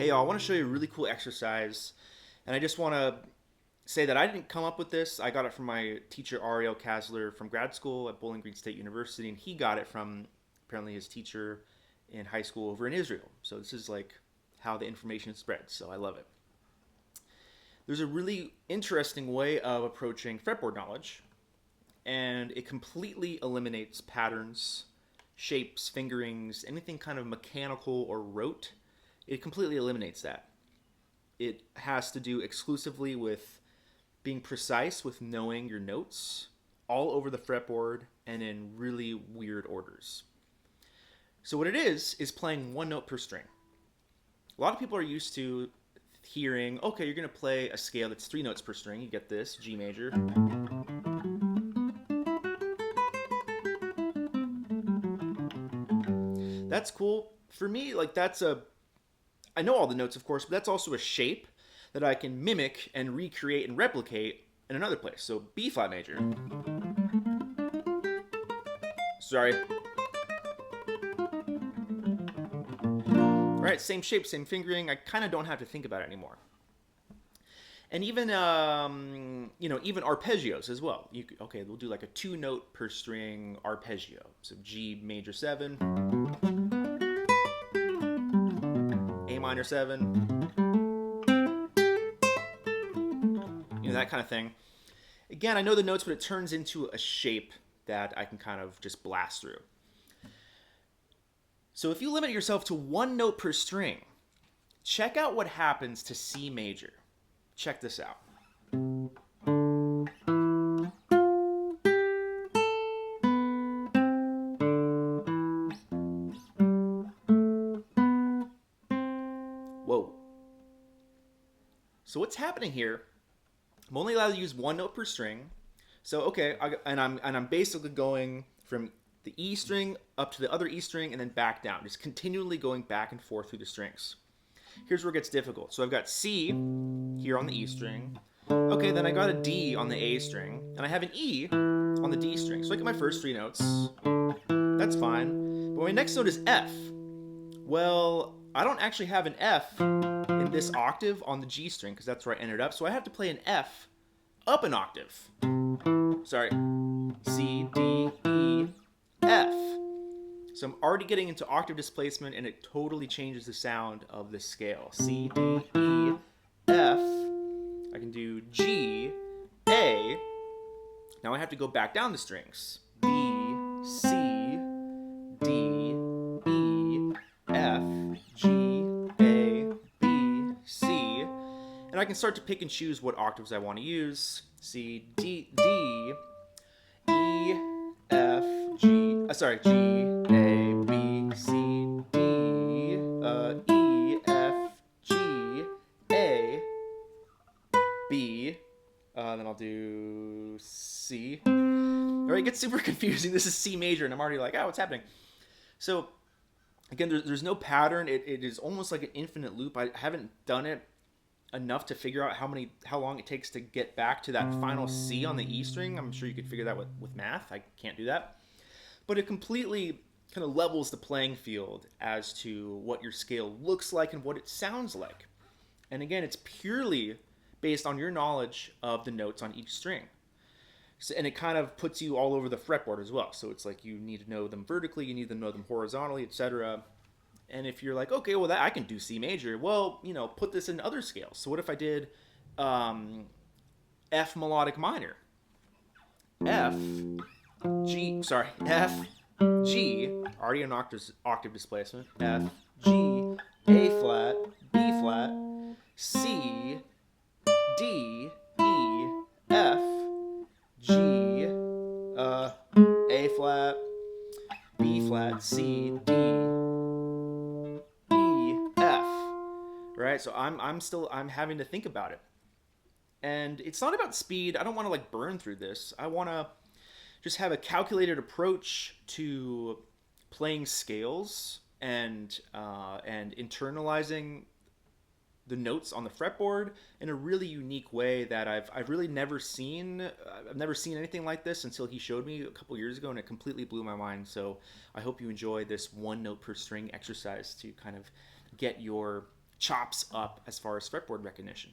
Hey y'all, I want to show you a really cool exercise, and I just want to say that I didn't come up with this. I got it from my teacher Ariel Kasler from grad school at Bowling Green State University, and he got it from apparently his teacher in high school over in Israel. So this is like how the information spreads, so I love it. There's a really interesting way of approaching fretboard knowledge, and it completely eliminates patterns, shapes, fingerings, anything kind of mechanical or rote. It completely eliminates that. It has to do exclusively with being precise with knowing your notes all over the fretboard and in really weird orders. So what it is playing one note per string. A lot of people are used to hearing, okay, you're going to play a scale that's 3 notes per string. You get this, G major. That's cool. For me, like I know all the notes, of course, but that's also a shape that I can mimic and recreate and replicate in another place. So B flat major. Sorry. All right, same shape, same fingering. I kind of don't have to think about it anymore. And even even arpeggios as well. Okay, we'll do like a 2 note per string arpeggio. So G major 7, A minor 7, that kind of thing. Again, I know the notes, but it turns into a shape that I can kind of just blast through. So if you limit yourself to 1 note per string, check out what happens to C major. Check this out. Whoa. So what's happening here? I'm only allowed to use 1 note per string. So okay, I'm basically going from the E string up to the other E string and then back down, just continually going back and forth through the strings. Here's where it gets difficult. So I've got C here on the E string. Okay, then I got a D on the A string, and I have an E on the D string. So I get my first 3 notes. That's fine. But my next note is F. Well, I don't actually have an F in this octave on the G string because that's where I ended up. So I have to play an F up an octave. Sorry. C, D, E, F. So I'm already getting into octave displacement, and it totally changes the sound of this scale. C, D, E, F. I can do G, A. Now I have to go back down the strings. B, C, D, E, F, G, A, B, C. And I can start to pick and choose what octaves I want to use. C, D, D, E, F, G, G, A, B, C, D, E, F, G, A, B, then I'll do C. All right, it gets super confusing. This is C major, and I'm already like, oh, what's happening? So, again, there's no pattern. It is almost like an infinite loop. I haven't done it enough to figure out how long it takes to get back to that final C on the E string. I'm sure you could figure that with math. I can't do that. But it completely kind of levels the playing field as to what your scale looks like and what it sounds like. And again, it's purely based on your knowledge of the notes on each string. So, and it kind of puts you all over the fretboard as well. So it's like you need to know them vertically, you need to know them horizontally, etc. And if you're like, okay, well, I can do C major. Well, put this in other scales. So what if I did F melodic minor? F, G, already an octave displacement. F, G, A flat, B flat, C, D, E, F, G, A flat, B flat, C, D, E, F. Right? So I'm having to think about it. And it's not about speed. I don't want to like burn through this. I want to just have a calculated approach to playing scales and internalizing the notes on the fretboard in a really unique way that I've really never seen. I've never seen anything like this until he showed me a couple years ago, and it completely blew my mind. So I hope you enjoy this 1 note per string exercise to kind of get your chops up as far as fretboard recognition.